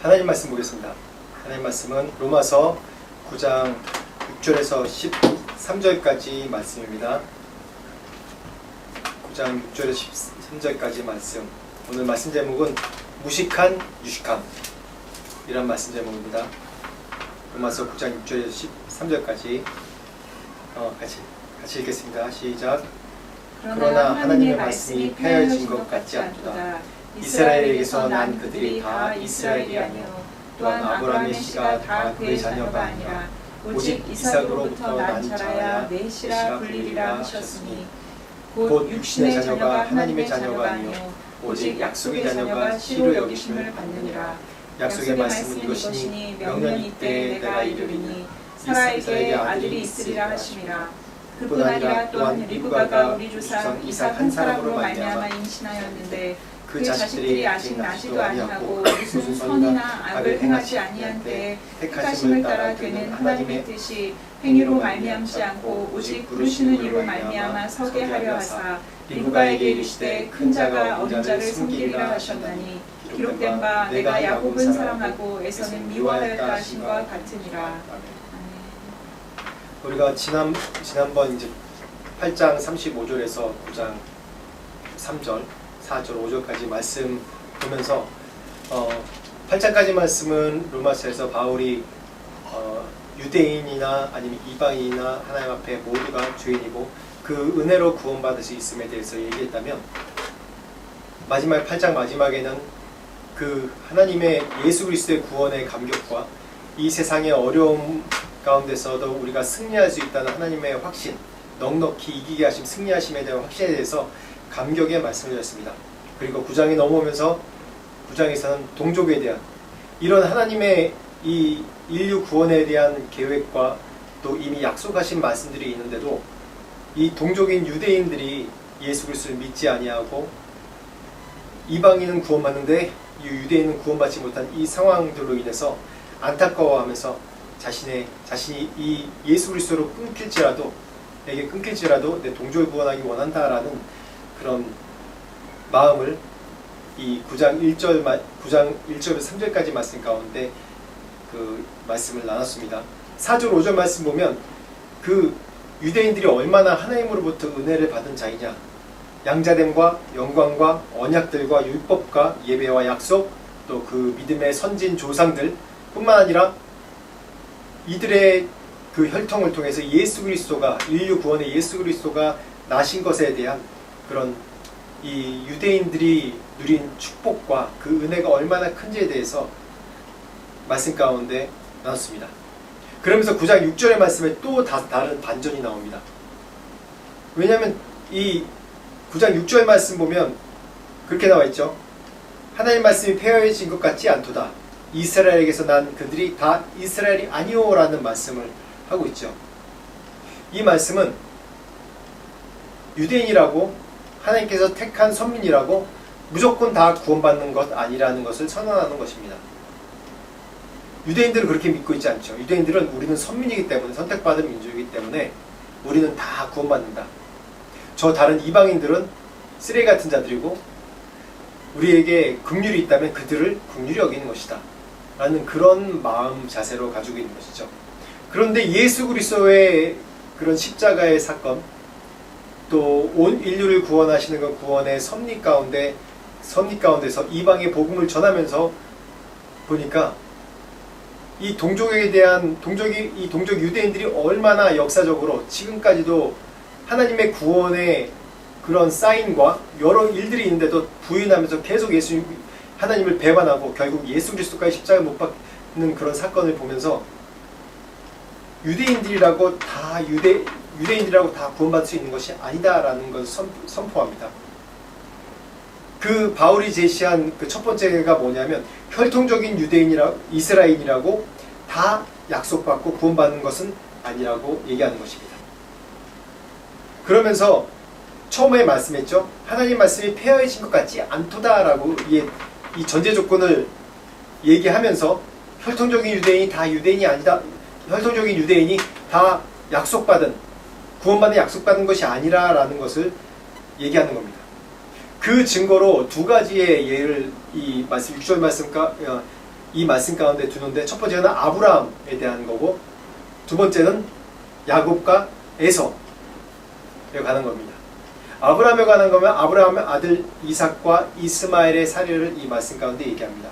하나님 말씀 보겠습니다. 하나님 말씀은 로마서 9장 6절에서 13절까지 말씀입니다. 9장 6절에서 13절까지 말씀. 오늘 말씀 제목은 무식한 유식함 이란 말씀 제목입니다. 로마서 9장 6절에서 13절까지 같이 읽겠습니다. 시작. 그러나 하나님의 말씀이 폐하여진 것 같지 않도다. 이스라엘에게서 난 그들이 다 이스라엘이 아니요 또한 아브라함의 씨가 다 그의 자녀가 아니라 오직 이삭으로부터 난 자라야 내 씨라 불리리라 하셨으니 곧 육신의 자녀가 하나님의 자녀가 아니요 오직 약속의 자녀가 씨로 여기심을 받느니라. 약속의 말씀은 이것이니 명년 이때에 내가 이르리니 사라에게 아들이 있으리라 하심이라. 그뿐 아니라 또한 리브가가 우리 조상 이삭 한 사람으로 말미암아 임신하였는데 그 자식들이 아직 나지도 아니하고 무슨 선이나 악을 행하지 아니한 때에 택하심을 따라 되는 하나님의 뜻이 행위로 말미암지 않고 오직 부르시는 이로 말미암아 서게 하려 하사 리브가에게 이르시되 큰 자가 어린 자를 섬기리라 하셨나니 기록된 바 내가 야곱은 사랑하고 에서는 미워하였다 하심과 같으니라. 우리가 지난번 이제 8장 35절에서 9장 3절, 4절, 5절까지 말씀 보면서 8장까지 말씀은 로마서에서 바울이 유대인이나 아니면 이방인이나 하나님 앞에 모두가 죄인이고 그 은혜로 구원받을 수 있음에 대해서 얘기했다면 마지막 8장 마지막에는 그 하나님의 예수 그리스도의 구원의 감격과 이 세상의 어려움 가운데서도 우리가 승리할 수 있다는 하나님의 확신, 넉넉히 이기게 하심, 승리하심에 대한 확신에 대해서 감격의 말씀을 드렸습니다. 그리고 9장이 넘어오면서 9장에서는 동족에 대한 이런 하나님의 이 인류 구원에 대한 계획과 또 이미 약속하신 말씀들이 있는데도 이 동족인 유대인들이 예수 그리스도를 믿지 아니하고 이방인은 구원받는데 이 유대인은 구원받지 못한 이 상황들로 인해서 안타까워하면서 자신이 이 예수 그리스도로 끊길지라도 내 동족을 구원하기 원한다라는 그런 마음을 이 9장 1절에서 3절까지 말씀 가운데 그 말씀을 나눴습니다. 4절 5절 말씀 보면 그 유대인들이 얼마나 하나님으로부터 은혜를 받은 자이냐, 양자됨과 영광과 언약들과 율법과 예배와 약속 또 그 믿음의 선진 조상들 뿐만 아니라 이들의 그 혈통을 통해서 예수 그리스도가 인류 구원의 예수 그리스도가 나신 것에 대한 그런 이 유대인들이 누린 축복과 그 은혜가 얼마나 큰지에 대해서 말씀 가운데 나눴습니다. 그러면서 9장 6절의 말씀에 또 다른 반전이 나옵니다. 왜냐하면 이 9장 6절 말씀 보면 그렇게 나와 있죠. 하나님 말씀이 폐허해진 것 같지 않도다. 이스라엘에게서 난 그들이 다 이스라엘이 아니오라는 말씀을 하고 있죠. 이 말씀은 유대인이라고 하나님께서 택한 선민이라고 무조건 다 구원받는 것 아니라는 것을 선언하는 것입니다. 유대인들은 그렇게 믿고 있지 않죠. 유대인들은 우리는 선민이기 때문에 선택받은 민족이기 때문에 우리는 다 구원받는다. 저 다른 이방인들은 쓰레기 같은 자들이고 우리에게 긍휼이 있다면 그들을 긍휼히 여기는 것이다 라는 그런 마음 자세로 가지고 있는 것이죠. 그런데 예수 그리스도의 그런 십자가의 사건 또 온 인류를 구원하시는 그 구원의 섭리 가운데서 이방의 복음을 전하면서 보니까 이 동족에 대한 이 동족 유대인들이 얼마나 역사적으로 지금까지도 하나님의 구원의 그런 사인과 여러 일들이 있는데도 부인하면서 계속 하나님을 배반하고 결국 예수 그리스도까지 십자가에 못 박는 그런 사건을 보면서 유대인들이라고 다 구원받을 수 있는 것이 아니다라는 것을 선포합니다. 그 바울이 제시한 그 첫 번째가 뭐냐면 혈통적인 이스라엘이라고 다 약속받고 구원받는 것은 아니라고 얘기하는 것입니다. 그러면서 처음에 말씀했죠. 하나님 말씀이 폐허해진 것 같지 않도다라고 이 전제 조건을 얘기하면서 혈통적인 유대인이 다 유대인이 아니다. 혈통적인 유대인이 다 구원받은 약속받은 것이 아니라라는 것을 얘기하는 겁니다. 그 증거로 두 가지의 예를 이 말씀 6절 이 말씀 가운데 두는데, 첫 번째는 아브라함에 대한 거고 두 번째는 야곱과 에서에 관한 겁니다. 아브라함에 관한 거면 아브라함의 아들 이삭과 이스마엘의 사례를 이 말씀 가운데 얘기합니다.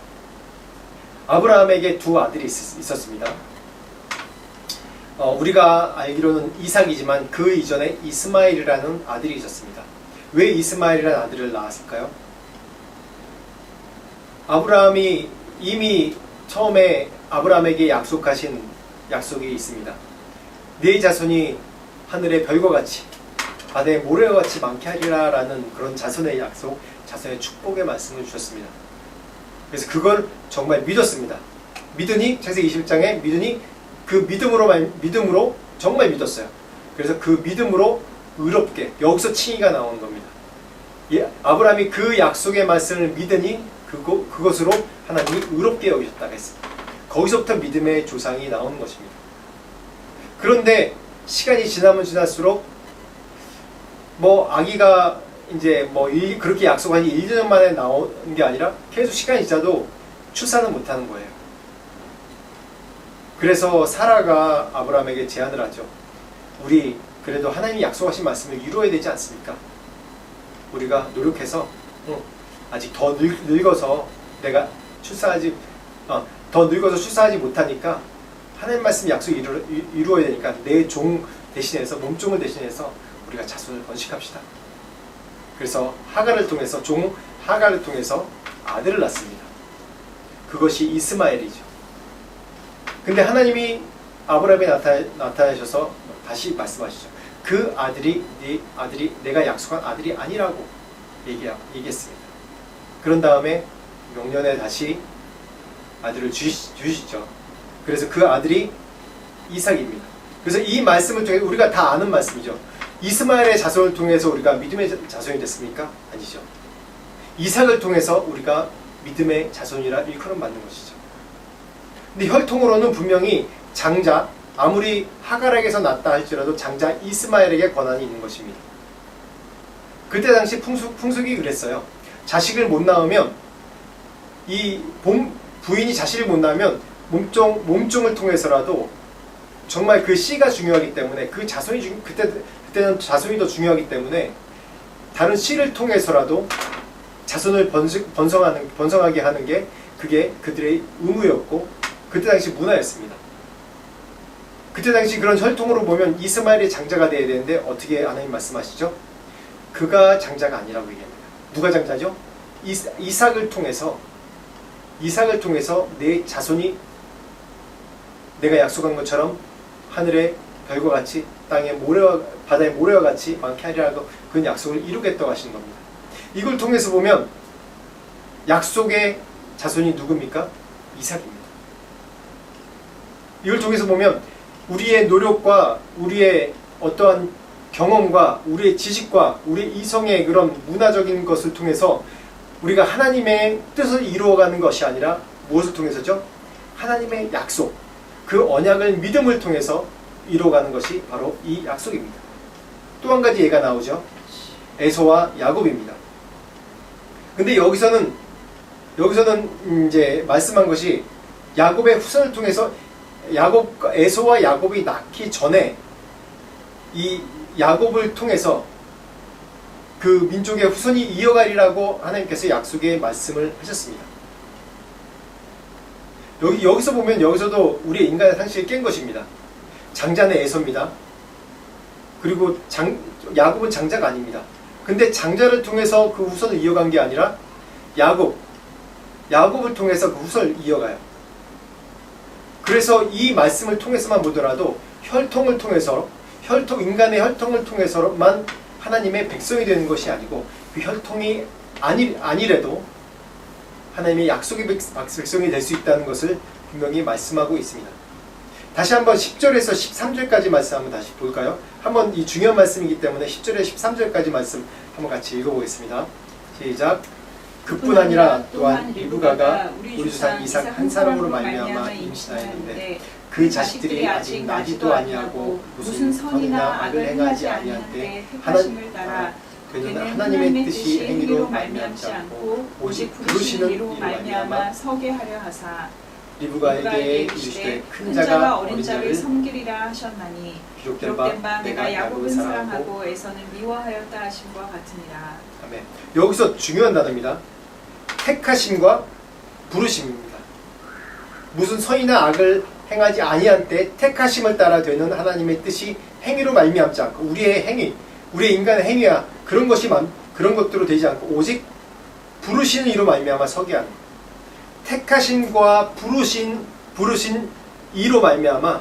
아브라함에게 두 아들이 있었습니다. 우리가 알기로는 이삭이지만 그 이전에 이스마엘이라는 아들이 있었습니다. 왜 이스마엘이라는 아들을 낳았을까요? 아브라함이 이미 처음에 아브라함에게 약속하신 약속이 있습니다. 네 자손이 하늘의 별과 같이 바다의 모래와 같이 많게 하리라 라는 그런 자손의 약속, 자손의 축복의 말씀을 주셨습니다. 그래서 그걸 정말 믿었습니다. 믿으니 창세기 21장에 믿으니 그 믿음으로 정말 믿었어요. 그래서 그 믿음으로 의롭게, 여기서 칭의가 나오는 겁니다. 아브라함이 그 약속의 말씀을 믿으니 그것으로 하나님이 의롭게 여기셨다고 했습니다. 거기서부터 믿음의 조상이 나오는 것입니다. 그런데 시간이 지나면 지날수록 아기가 이제 그렇게 약속한 지 1년 만에 나오는 게 아니라 계속 시간이 지나도 출산을 못하는 거예요. 그래서 사라가 아브라함에게 제안을 하죠. 우리 그래도 하나님이 약속하신 말씀을 이루어야 되지 않습니까? 우리가 노력해서 아직 더 늙어서 내가 더 늙어서 출산하지 못하니까 하나님 말씀 약속 이루어야 되니까 내 종 대신해서, 몸종을 대신해서 우리가 자손을 번식합시다. 그래서 하갈을 통해서, 종 하갈을 통해서 아들을 낳습니다. 그것이 이스마엘이죠. 근데 하나님이 아브라함에 나타나셔서 다시 말씀하시죠. 그 아들이 내가 약속한 아들이 아니라고 얘기했습니다. 그런 다음에 명년에 다시 아들을 주시죠. 그래서 그 아들이 이삭입니다. 그래서 이 말씀을 통해 우리가 다 아는 말씀이죠. 이스마엘의 자손을 통해서 우리가 믿음의 자손이 됐습니까? 아니죠. 이삭을 통해서 우리가 믿음의 자손이라 일컬음 받는 것이죠. 근데 혈통으로는 분명히 장자, 아무리 하갈에게서 낳았다 할지라도 장자 이스마엘에게 권한이 있는 것입니다. 그때 당시 풍습이 그랬어요. 자식을 못 낳으면, 부인이 자식을 못 낳으면 몸종을 통해서라도 정말 그 씨가 중요하기 때문에, 그 자손이 그때는 자손이 더 중요하기 때문에 다른 씨를 통해서라도 자손을 번성하게 하는 게 그게 그들의 의무였고 그때 당시 문화였습니다. 그때 당시 그런 혈통으로 보면 이스마엘이 장자가 되어야 되는데 어떻게 하나님 말씀하시죠? 그가 장자가 아니라고 얘기합니다. 누가 장자죠? 이삭을 통해서 내 자손이 내가 약속한 것처럼 하늘의 별과 같이 바다의 모래와 같이 많게 하리라고 그 약속을 이루겠다고 하시는 겁니다. 이걸 통해서 보면 약속의 자손이 누굽니까? 이삭입니다. 이걸 통해서 보면 우리의 노력과 우리의 어떠한 경험과 우리의 지식과 우리의 이성의 그런 문화적인 것을 통해서 우리가 하나님의 뜻을 이루어가는 것이 아니라 무엇을 통해서죠? 하나님의 약속, 그 언약을 믿음을 통해서 이루어가는 것이 바로 이 약속입니다. 또 한 가지 예가 나오죠. 에서와 야곱입니다. 근데 여기서는 이제 말씀한 것이 야곱의 후손을 통해서 에서와 야곱이 낳기 전에 이 야곱을 통해서 그 민족의 후손이 이어가리라고 하나님께서 약속의 말씀을 하셨습니다. 여기서 보면 여기서도 우리의 인간의 상식을 깬 것입니다. 장자는 에서입니다. 그리고 야곱은 장자가 아닙니다. 근데 장자를 통해서 그 후손을 이어간 게 아니라 야곱을 통해서 그 후손을 이어가요. 그래서 이 말씀을 통해서만 보더라도 인간의 혈통을 통해서만 하나님의 백성이 되는 것이 아니고 그 혈통이 아니래도 하나님의 약속의 백성이 될 수 있다는 것을 분명히 말씀하고 있습니다. 다시 한번 10절에서 13절까지 말씀 한번 다시 볼까요? 한번 이 중요한 말씀이기 때문에 10절에서 13절까지 말씀 한번 같이 읽어보겠습니다. 시작. 그뿐 아니라 또한 리브가가 우리 조상 이삭 한 사람으로 말미암아 임신하였는데 그 자식들이 아직 나지도 아니하고 무슨 선이나 악을 행하지 아니한 때 하나님을 따라 되는 하나님의 뜻이 행위로 말미암지 않고 오직 부르시는 이로 말미암아 서게 하려 하사 리브가에게 이르시되 큰 자가 어린 자를 섬기리라 하셨나니 기록된 기록된 바 바 내가 야곱은 사랑하고 에서는 미워하였다 하심과 같으니라. 아멘. 여기서 중요한 단어입니다. 택하심과 부르심입니다. 무슨 선이나 악을 행하지 아니한 때 택하심을 따라 되는 하나님의 뜻이 행위로 말미암지 않고 우리의 행위, 우리의 인간의 행위야 그런 것들로 되지 않고 오직 부르시는 이로 말미암아 서게 하는 택하심과 부르신 이로 말미암아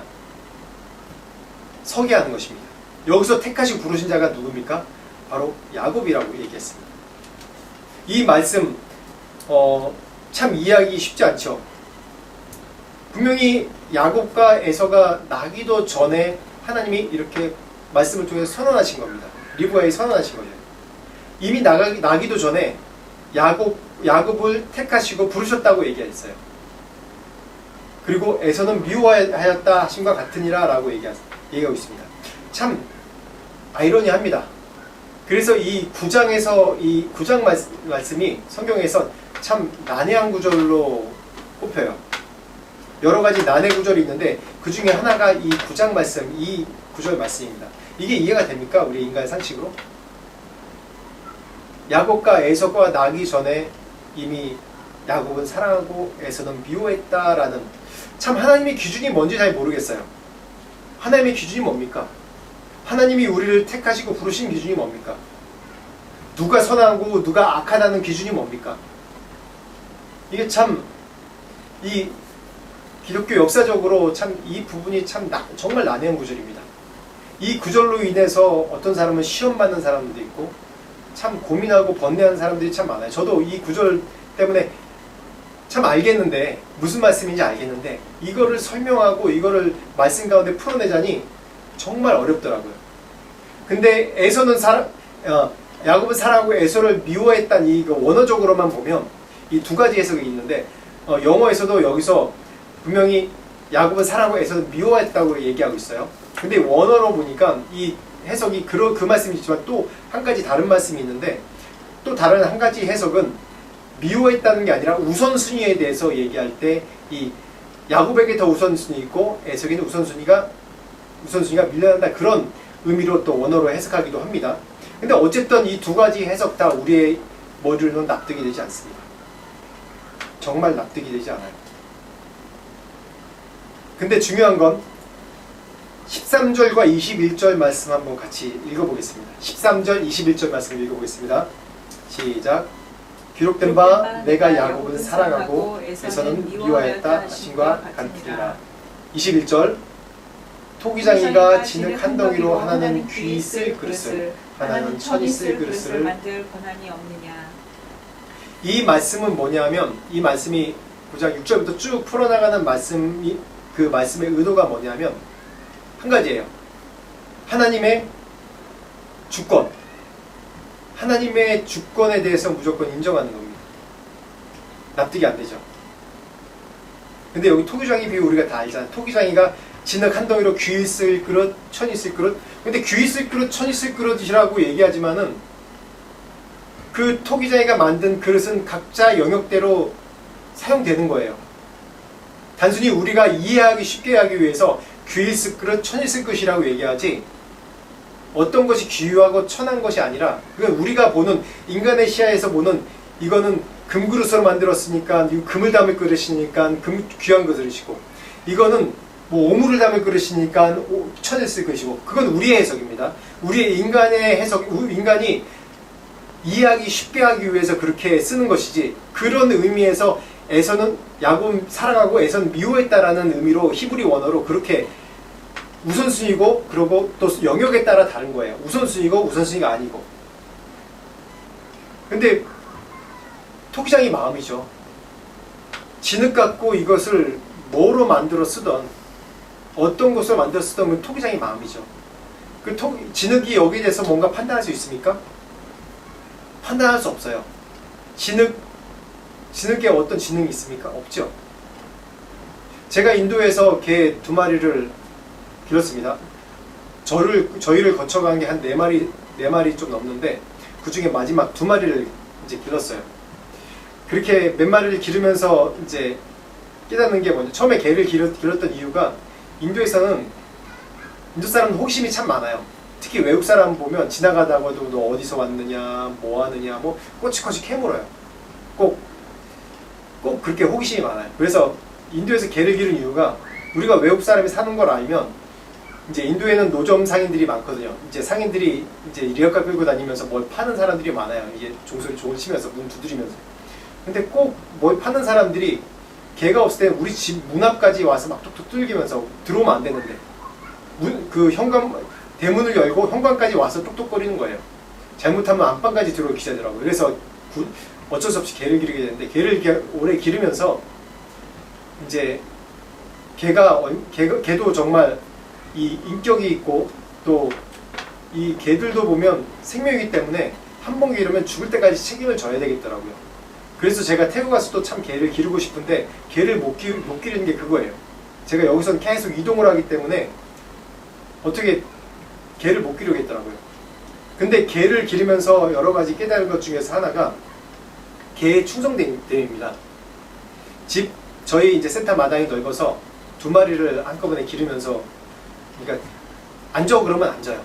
서게 하는 것입니다. 여기서 택하시고 부르신 자가 누굽니까? 바로 야곱이라고 얘기했습니다. 이 말씀 참 이해하기 쉽지 않죠. 분명히 야곱과 에서가 나기도 전에 하나님이 이렇게 말씀을 통해서 선언하신 겁니다. 리브가에 선언하신 거예요. 이미 나기도 전에 야곱을 택하시고 부르셨다고 얘기했어요. 그리고 에서는 미워하였다 하심과 같으니라 라고 얘기하고 있습니다. 참 아이러니합니다. 그래서 이 9장에서 이 9장 말씀이 성경에서 참 난해한 구절로 꼽혀요. 여러 가지 난해 구절이 있는데 그 중에 하나가 이 9장 말씀, 이 9절 말씀입니다. 이게 이해가 됩니까? 우리 인간의 상식으로? 야곱과 에서가 나기 전에 이미 야곱은 사랑하고 에서는 미워했다라는 참 하나님의 기준이 뭔지 잘 모르겠어요. 하나님의 기준이 뭡니까? 하나님이 우리를 택하시고 부르신 기준이 뭡니까? 누가 선하고 누가 악하다는 기준이 뭡니까? 이게 참 이 기독교 역사적으로 참 이 부분이 참 정말 난해한 구절입니다. 이 구절로 인해서 어떤 사람은 시험 받는 사람도 있고 참 고민하고 번뇌하는 사람들이 참 많아요. 저도 이 구절 때문에 참 알겠는데 무슨 말씀인지 알겠는데 이거를 설명하고 이거를 말씀 가운데 풀어내자니 정말 어렵더라고요. 근데 야곱은 사랑하고 에서를 미워했다는 이 원어적으로만 보면 이 두 가지 해석이 있는데 영어에서도 여기서 분명히 야곱은 사랑하고 에서는 미워했다고 얘기하고 있어요. 근데 원어로 보니까 이 해석이 그 말씀이지만 또 한 가지 다른 말씀이 있는데 또 다른 한 가지 해석은 미워했다는 게 아니라 우선순위에 대해서 얘기할 때 이 야곱에게 더 우선순위 있고 에서에게는 우선순위가 밀려난다 그런 의미로 또 원어로 해석하기도 합니다. 근데 어쨌든 이 두 가지 해석 다 우리의 머리로는 납득이 되지 않습니다. 정말 납득이 되지 않아요. 근데 중요한 건 13절과 21절 말씀 한번 같이 읽어보겠습니다. 13절, 21절 말씀 읽어보겠습니다. 시작. 기록된 바 내가 야곱은 사랑하고 에서는 미워하였다 하심과 같으리라. 21절. 토기장이가 진흙 한 덩이로 하나는 귀 쓸 그릇을 하나는 천이 쓸 그릇을 만들 권한이 없느냐. 이 말씀은 뭐냐면 이 말씀이 9장 6절부터 쭉 풀어나가는 말씀이 그 말씀의 의도가 뭐냐면 한 가지예요. 하나님의 주권. 하나님의 주권에 대해서 무조건 인정하는 겁니다. 납득이 안 되죠. 근데 여기 토기장이 비유 우리가 다 알잖아요. 토기장이가 진흙 한 덩이로 귀 쓸 그릇, 천이 쓸 그릇. 근데 귀 쓸 그릇, 천이 쓸 그릇이라고 얘기하지만은 그 토기장이가 만든 그릇은 각자 영역대로 사용되는 거예요. 단순히 우리가 이해하기 쉽게 하기 위해서 귀 쓸 그릇, 천이 쓸 그릇이라고 얘기하지 어떤 것이 귀하고 천한 것이 아니라 그건 우리가 보는 인간의 시야에서 보는 이거는 금그릇으로 만들었으니까 금을 담을 그릇이니까 귀한 그릇이고 이거는 뭐 오물을 담을 그릇이니까 천을 쓸 것이고 그건 우리의 해석입니다. 우리의 인간의 해석, 인간이 이해하기 쉽게 하기 위해서 그렇게 쓰는 것이지 그런 의미에서 에서는 야곱 사랑하고 에서는 미워했다라는 의미로 히브리 원어로 그렇게 우선순위고 그리고 또 영역에 따라 다른 거예요. 우선순위고 우선순위가 아니고. 근데 토기장이 마음이죠. 진흙 갖고 이것을 뭐로 만들어 쓰던 어떤 것으로 만들어 쓰던 그 토기장이 마음이죠. 그 진흙이 여기에 대해서 뭔가 판단할 수 있습니까? 판단할 수 없어요. 진흙에 어떤 지능이 있습니까? 없죠. 제가 인도에서 개 2마리를 길렀습니다. 저희를 거쳐간 게 한 4마리 좀 넘는데 그 중에 마지막 2마리를 이제 길렀어요. 그렇게 몇 마리를 기르면서 이제 깨닫는 게 뭐냐. 처음에 개를 길렀던 이유가 인도에서는 인도 사람은 호기심이 참 많아요. 특히 외국 사람 보면 지나가다가도 너 어디서 왔느냐, 뭐 하느냐, 뭐 꼬치꼬치 캐물어요. 꼭 그렇게 호기심이 많아요. 그래서 인도에서 개를 기른 이유가 우리가 외국 사람이 사는 걸 알면 이제 인도에는 노점 상인들이 많거든요. 이제 상인들이 이제 리어카 끌고 다니면서 뭘 파는 사람들이 많아요. 이게 종소리 치면서 문 두드리면서. 근데 꼭 뭘 파는 사람들이 개가 없을 때 우리 집 문 앞까지 와서 막 툭툭 뚫기면서 들어오면 안 되는데 그 현관 대문을 열고 현관까지 와서 똑똑거리는 거예요. 잘못하면 안방까지 들어오기 시작하더라고요. 그래서 어쩔 수 없이 개를 기르게 되는데 개를 오래 기르면서 이제 개도 정말 이 인격이 있고 또 이 개들도 보면 생명이기 때문에 한 번 기르면 죽을 때까지 책임을 져야 되겠더라고요. 그래서 제가 태국 가서도 참 개를 기르고 싶은데 개를 못 기르는 게 그거예요. 제가 여기서는 계속 이동을 하기 때문에 어떻게 개를 못 기르겠더라고요. 근데 개를 기르면서 여러 가지 깨달은 것 중에서 하나가 개의 충성됨입니다. 저희 이제 센터 마당이 넓어서 2마리를 한꺼번에 기르면서, 그러니까 앉아 그러면 앉아요.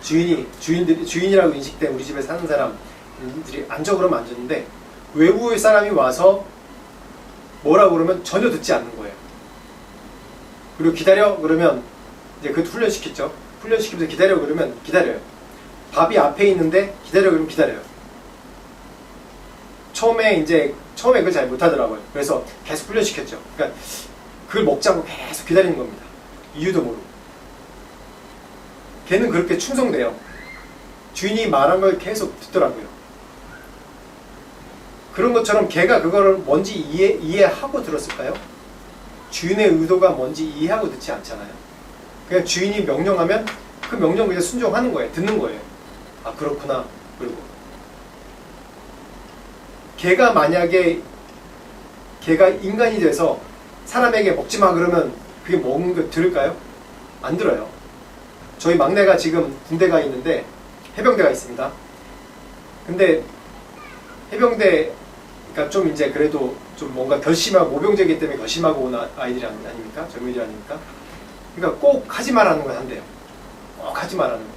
주인이라고 인식된 우리 집에 사는 사람들이 앉아 그러면 앉았는데 외부의 사람이 와서 뭐라고 그러면 전혀 듣지 않는 거예요. 그리고 기다려 그러면 이제 그것도 훈련시켰죠. 훈련시키면서 기다려 그러면 기다려요. 밥이 앞에 있는데 기다려 그러면 기다려요. 처음에 그걸 잘 못하더라고요. 그래서 계속 훈련시켰죠. 그러니까 그걸 먹자고 계속 기다리는 겁니다. 이유도 모르고. 걔는 그렇게 충성돼요. 주인이 말한 걸 계속 듣더라고요. 그런 것처럼 걔가 그거를 뭔지 이해하고 들었을까요? 주인의 의도가 뭔지 이해하고 듣지 않잖아요. 그냥 주인이 명령하면 그 명령 그냥 순종하는 거예요. 듣는 거예요. 아, 그렇구나. 그리고 걔가 만약에 걔가 인간이 돼서 사람에게 먹지 마 그러면 그게 먹는 거 들을까요? 안 들어요. 저희 막내가 지금 군대가 있는데 해병대가 있습니다. 근데 해병대가 좀 이제 그래도 좀 뭔가 결심하고 모병제이기 때문에 결심하고 온 아이들이 아닙니까? 젊은이들 아닙니까? 그러니까 꼭 하지 말라는 건 한대요. 꼭 하지 말라는 거.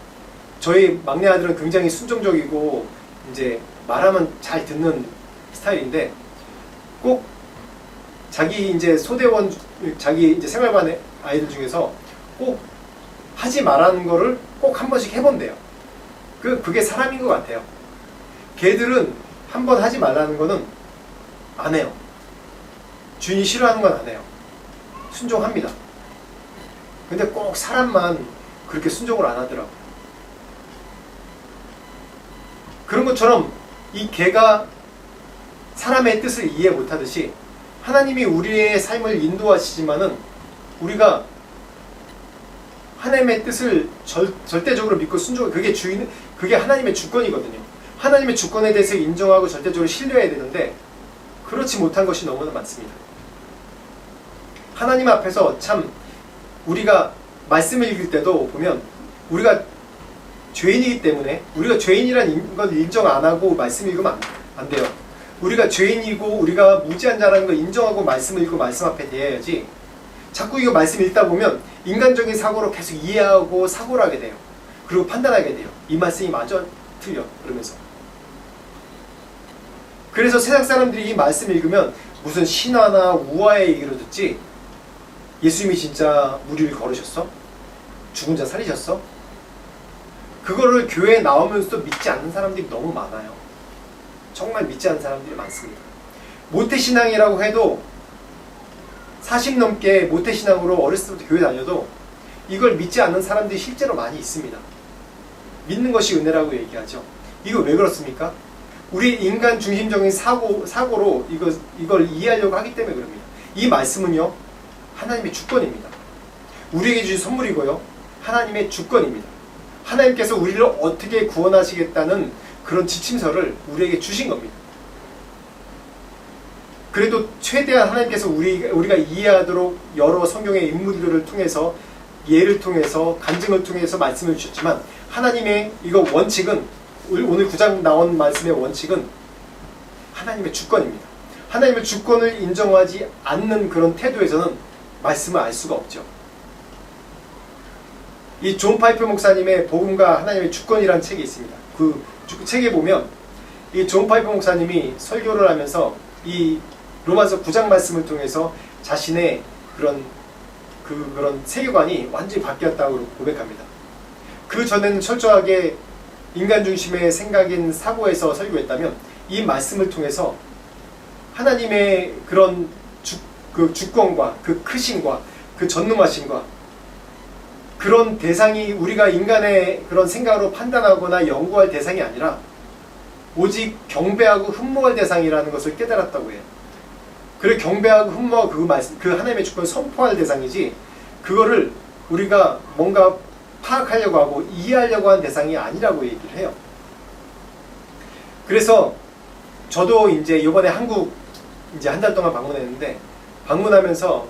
저희 막내 아들은 굉장히 순종적이고 이제 말하면 잘 듣는 스타일인데 꼭 자기 이제 소대원 자기 이제 생활반 아이들 중에서 꼭 하지 말라는 거를 꼭 한 번씩 해본대요. 그게 사람인 것 같아요. 걔들은 한 번 하지 말라는 거는 안 해요. 주인이 싫어하는 건 안 해요. 순종합니다. 근데 꼭 사람만 그렇게 순종을 안 하더라고요. 그런 것처럼 이 개가 사람의 뜻을 이해 못하듯이 하나님이 우리의 삶을 인도하시지만은 우리가 하나님의 뜻을 절대적으로 믿고 순종해. 그게 하나님의 주권이거든요. 하나님의 주권에 대해서 인정하고 절대적으로 신뢰해야 되는데 그렇지 못한 것이 너무나 많습니다. 하나님 앞에서 참 우리가 말씀을 읽을 때도 보면 우리가 죄인이기 때문에 우리가 죄인이라는 걸 인정 안 하고 말씀 읽으면 안 돼요. 우리가 죄인이고 우리가 무지한 자라는 걸 인정하고 말씀을 읽고 말씀 앞에 대해야지 자꾸 이거 말씀 읽다 보면 인간적인 사고로 계속 이해하고 사고를 하게 돼요. 그리고 판단하게 돼요. 이 말씀이 맞아? 틀려? 그러면서. 그래서 세상 사람들이 이 말씀 읽으면 무슨 신화나 우화의 얘기로 듣지 예수님이 진짜 무리를 걸으셨어? 죽은 자 살리셨어? 그거를 교회에 나오면서도 믿지 않는 사람들이 너무 많아요. 정말 믿지 않는 사람들이 많습니다. 모태신앙이라고 해도 40 넘게 모태신앙으로 어렸을 때부터 교회 다녀도 이걸 믿지 않는 사람들이 실제로 많이 있습니다. 믿는 것이 은혜라고 얘기하죠. 이거 왜 그렇습니까? 우리 인간 중심적인 사고로 이걸 이해하려고 하기 때문에 그럽니다. 이 말씀은요, 하나님의 주권입니다. 우리에게 주신 선물이고요, 하나님의 주권입니다. 하나님께서 우리를 어떻게 구원하시겠다는 그런 지침서를 우리에게 주신 겁니다. 그래도 최대한 하나님께서 우리가 이해하도록 여러 성경의 인물들을 통해서 예를 통해서 간증을 통해서 말씀을 주셨지만 하나님의 이거 원칙은 오늘 9장 나온 말씀의 원칙은 하나님의 주권입니다. 하나님의 주권을 인정하지 않는 그런 태도에서는 말씀을 알 수가 없죠. 이 존 파이프 목사님의 복음과 하나님의 주권이라는 책이 있습니다. 그 책에 보면 이 존 파이프 목사님이 설교를 하면서 이 로마서 9장 말씀을 통해서 자신의 그런 세계관이 완전히 바뀌었다고 고백합니다. 그 전에는 철저하게 인간 중심의 생각인 사고에서 설교했다면 이 말씀을 통해서 하나님의 그런 그 주권과 그 크심과 그 전능하심과 그런 대상이 우리가 인간의 그런 생각으로 판단하거나 연구할 대상이 아니라 오직 경배하고 흠모할 대상이라는 것을 깨달았다고 해요. 그래 경배하고 흠모하고 그 하나님의 주권을 선포할 대상이지 그거를 우리가 뭔가 파악하려고 하고 이해하려고 하는 대상이 아니라고 얘기를 해요. 그래서 저도 이제 이번에 한국 이제 한 달 동안 방문했는데 방문하면서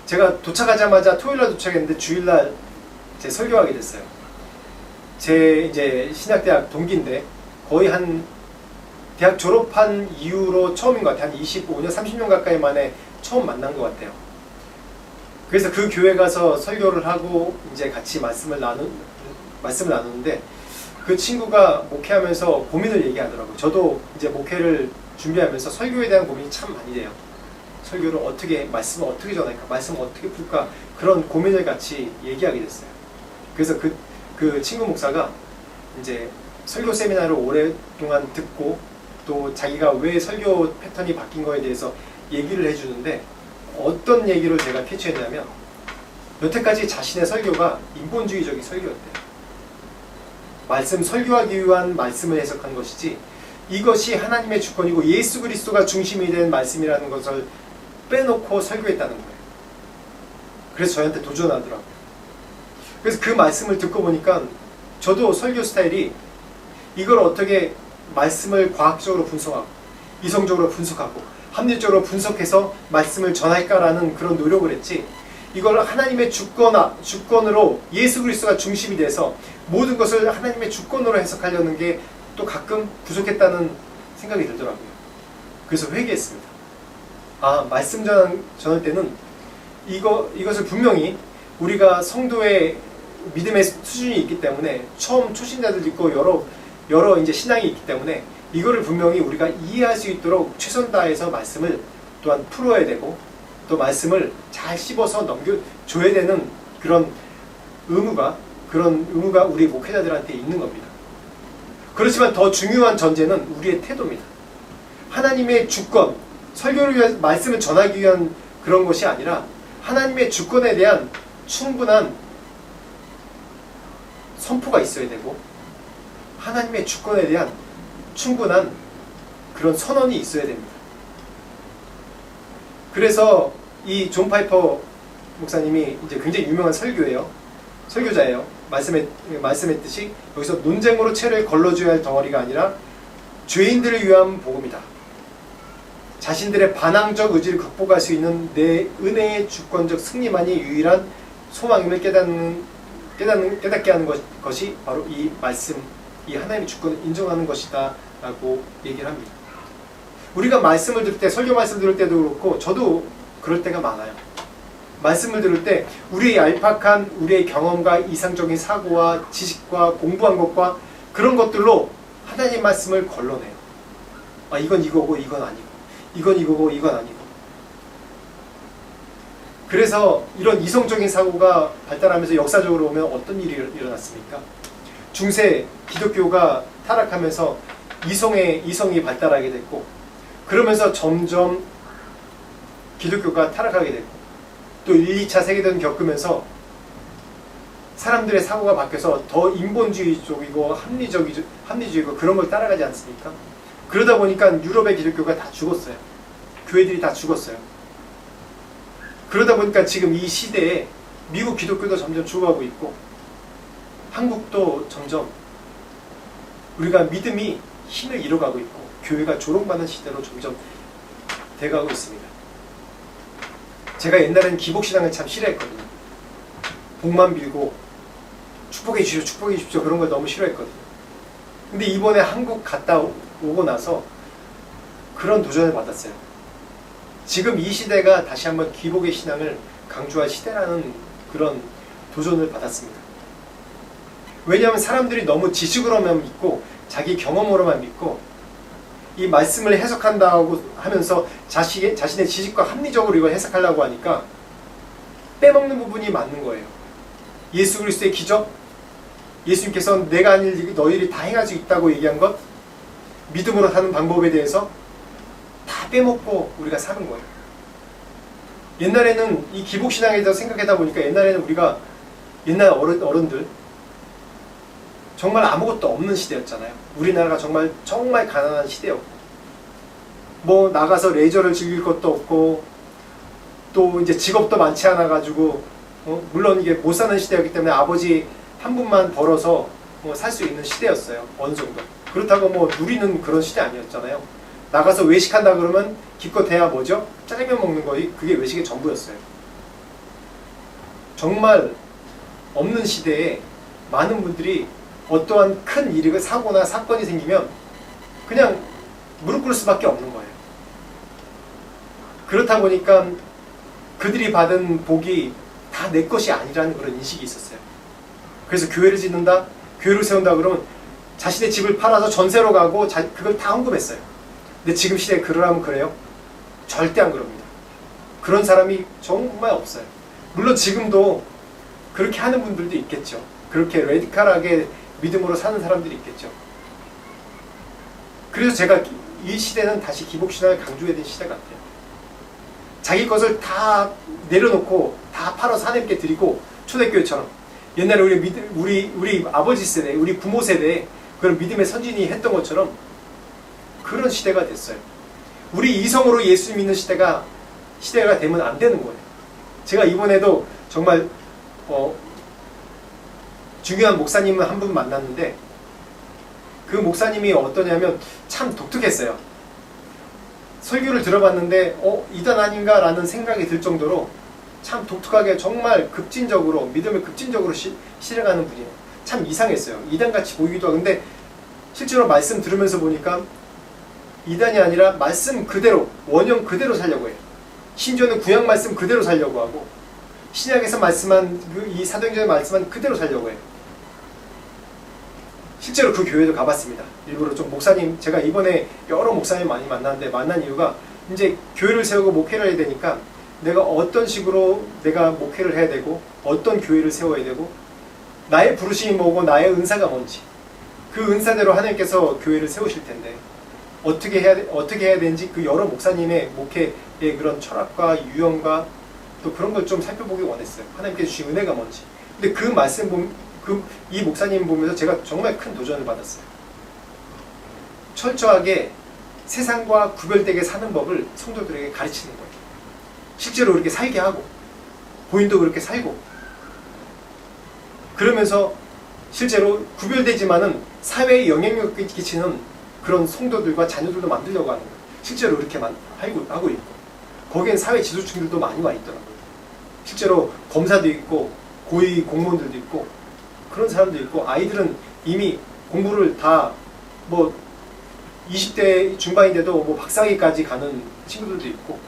제가 도착하자마자 토요일날 도착했는데 주일날 제 설교하게 됐어요. 제 이제 신학대학 동기인데 거의 한 대학 졸업한 이후로 처음인 것 같아요. 한 25년, 30년 가까이 만에 처음 만난 것 같아요. 그래서 그 교회 가서 설교를 하고 이제 같이 말씀을 나누는데 그 친구가 목회하면서 고민을 얘기하더라고요. 저도 이제 목회를 준비하면서 설교에 대한 고민이 참 많이 돼요. 설교를 어떻게, 말씀을 어떻게 전할까, 말씀을 어떻게 풀까 그런 고민을 같이 얘기하게 됐어요. 그래서 그 친구 목사가 이제 설교 세미나를 오랫동안 듣고 또 자기가 왜 설교 패턴이 바뀐 거에 대해서 얘기를 해주는데 어떤 얘기를 제가 캐치했냐면 여태까지 자신의 설교가 인본주의적인 설교였대요. 말씀 설교하기 위한 말씀을 해석한 것이지 이것이 하나님의 주권이고 예수 그리스도가 중심이 된 말씀이라는 것을 빼놓고 설교했다는 거예요. 그래서 저한테 도전하더라고요. 그래서 그 말씀을 듣고 보니까 저도 설교 스타일이 이걸 어떻게 말씀을 과학적으로 분석하고 이성적으로 분석하고 합리적으로 분석해서 말씀을 전할까라는 그런 노력을 했지 이걸 하나님의 주권으로 예수 그리스도가 중심이 돼서 모든 것을 하나님의 주권으로 해석하려는 게 또 가끔 부족했다는 생각이 들더라고요. 그래서 회개했습니다. 말씀 전할 때는 이것을 분명히 우리가 성도의 믿음의 수준이 있기 때문에 처음 초신자들 있고 여러 이제 신앙이 있기 때문에 이거를 분명히 우리가 이해할 수 있도록 최선 다해서 말씀을 또한 풀어야 되고 또 말씀을 잘 씹어서 넘겨줘야 되는 그런 의무가 우리 목회자들한테 있는 겁니다. 그렇지만 더 중요한 전제는 우리의 태도입니다. 하나님의 주권, 설교를 위한 말씀을 전하기 위한 그런 것이 아니라 하나님의 주권에 대한 충분한 선포가 있어야 되고 하나님의 주권에 대한 충분한 그런 선언이 있어야 됩니다. 그래서 이 존 파이퍼 목사님이 이제 굉장히 유명한 설교자예요. 말씀했듯이 여기서 논쟁으로 채를 걸러줘야 할 덩어리가 아니라 죄인들을 위한 복음이다. 자신들의 반항적 의지를 극복할 수 있는 내 은혜의 주권적 승리만이 유일한 소망임을 깨닫게 하는 것이 바로 이 말씀, 이 하나님의 주권을 인정하는 것이다 라고 얘기를 합니다. 우리가 말씀을 들을 때, 설교 말씀 들을 때도 그렇고 저도 그럴 때가 많아요. 말씀을 들을 때 우리의 얄팍한 우리의 경험과 이상적인 사고와 지식과 공부한 것과 그런 것들로 하나님 말씀을 걸러내요. 이건 이거고 이건 아니고 이건 이거고 이건 아니고. 그래서 이런 이성적인 사고가 발달하면서 역사적으로 보면 어떤 일이 일어났습니까? 중세 기독교가 타락하면서 이성이 발달하게 됐고 그러면서 점점 기독교가 타락하게 됐고 또 1, 2차 세계대전 겪으면서 사람들의 사고가 바뀌어서 더 인본주의 쪽이고 합리주의고 그런 걸 따라가지 않습니까? 그러다 보니까 유럽의 기독교가 다 죽었어요. 교회들이 다 죽었어요. 그러다 보니까 지금 이 시대에 미국 기독교도 점점 죽어가고 있고 한국도 점점 우리가 믿음이 힘을 잃어가고 있고 교회가 조롱받는 시대로 점점 돼가고 있습니다. 제가 옛날에는 기복신앙을 참 싫어했거든요. 복만 빌고 축복해 주십시오 그런 걸 너무 싫어했거든요. 근데 이번에 한국 갔다 오고 나서 그런 도전을 받았어요. 지금 이 시대가 다시 한번 기복의 신앙을 강조할 시대라는 그런 도전을 받았습니다. 왜냐하면 사람들이 너무 지식으로만 믿고 자기 경험으로만 믿고 이 말씀을 해석한다고 하면서 자신의 지식과 합리적으로 이걸 해석하려고 하니까 빼먹는 부분이 많은 거예요. 예수 그리스도의 기적, 예수님께서 내가 한 일 너희들이 다 행할 수 있다고 얘기한 것, 믿음으로 사는 방법에 대해서 다 빼먹고 우리가 사는 거예요. 옛날에는 이 기복신앙에 대해서 생각하다 보니까 옛날에는 우리가 옛날 어른들 정말 아무것도 없는 시대였잖아요. 우리나라가 정말 가난한 시대였고 뭐 나가서 레저를 즐길 것도 없고 또 이제 직업도 많지 않아 가지고 물론 이게 못 사는 시대였기 때문에 아버지 한 분만 벌어서 살 수 있는 시대였어요. 어느 정도. 그렇다고 뭐 누리는 그런 시대 아니었잖아요. 나가서 외식한다 그러면 기껏해야 뭐죠? 짜장면 먹는 거 그게 외식의 전부였어요. 정말 없는 시대에 많은 분들이 어떠한 큰 일이 사고나 사건이 생기면 그냥 무릎 꿇을 수밖에 없는 거예요. 그렇다 보니까 그들이 받은 복이 다 내 것이 아니라는 그런 인식이 있었어요. 그래서 교회를 짓는다, 교회를 세운다 그러면 자신의 집을 팔아서 전세로 가고 그걸 다 헌금했어요. 근데 지금 시대에 그러라면 그래요? 절대 안 그럽니다. 그런 사람이 정말 없어요. 물론 지금도 그렇게 하는 분들도 있겠죠. 그렇게 레디컬하게 믿음으로 사는 사람들이 있겠죠. 그래서 제가 이 시대는 다시 기복신앙을 강조해야 되는 시대 같아요. 자기 것을 다 내려놓고 다 팔아서 하나님께 드리고 초대교회처럼 옛날에 우리 아버지 세대, 우리 부모 세대에 그런 믿음의 선진이 했던 것처럼 그런 시대가 됐어요. 우리 이성으로 예수 믿는 시대가 되면 안 되는 거예요. 제가 이번에도 정말 중요한 목사님을 한 분 만났는데 그 목사님이 어떠냐면 참 독특했어요. 설교를 들어봤는데 이단 아닌가 라는 생각이 들 정도로 참 독특하게 정말 급진적으로 믿음을 급진적으로 실행하는 분이에요. 참 이상했어요. 이단같이 보이기도 하고 근데 실제로 말씀 들으면서 보니까 이단이 아니라 말씀 그대로 원형 그대로 살려고 해요. 심지어는 구약 말씀 그대로 살려고 하고 신약에서 말씀한 이 사도행전에 말씀한 그대로 살려고 해요. 실제로 그 교회도 가봤습니다. 일부러 좀 목사님, 제가 이번에 여러 목사님 많이 만났는데 만난 이유가 이제 교회를 세우고 목회를 해야 되니까 내가 어떤 식으로 내가 목회를 해야 되고 어떤 교회를 세워야 되고 나의 부르심이 뭐고 나의 은사가 뭔지 그 은사대로 하나님께서 교회를 세우실 텐데 어떻게 해야 되는지 그 여러 목사님의 목회의 그런 철학과 유형과 또 그런 걸 좀 살펴보기 원했어요. 하나님께서 주신 은혜가 뭔지. 근데 그 말씀 이 목사님 보면서 제가 정말 큰 도전을 받았어요. 철저하게 세상과 구별되게 사는 법을 성도들에게 가르치는 거예요. 실제로 그렇게 살게 하고 본인도 그렇게 살고 그러면서 실제로 구별되지만은 사회에 영향력을 끼치는 그런 성도들과 자녀들도 만들려고 하는 거예요. 실제로 그렇게 하고 있고 거기엔 사회 지도층들도 많이 와 있더라고요. 실제로 검사도 있고 고위 공무원들도 있고 그런 사람도 있고 아이들은 이미 공부를 다 뭐 20대 중반인데도 뭐 박사학위까지 가는 친구들도 있고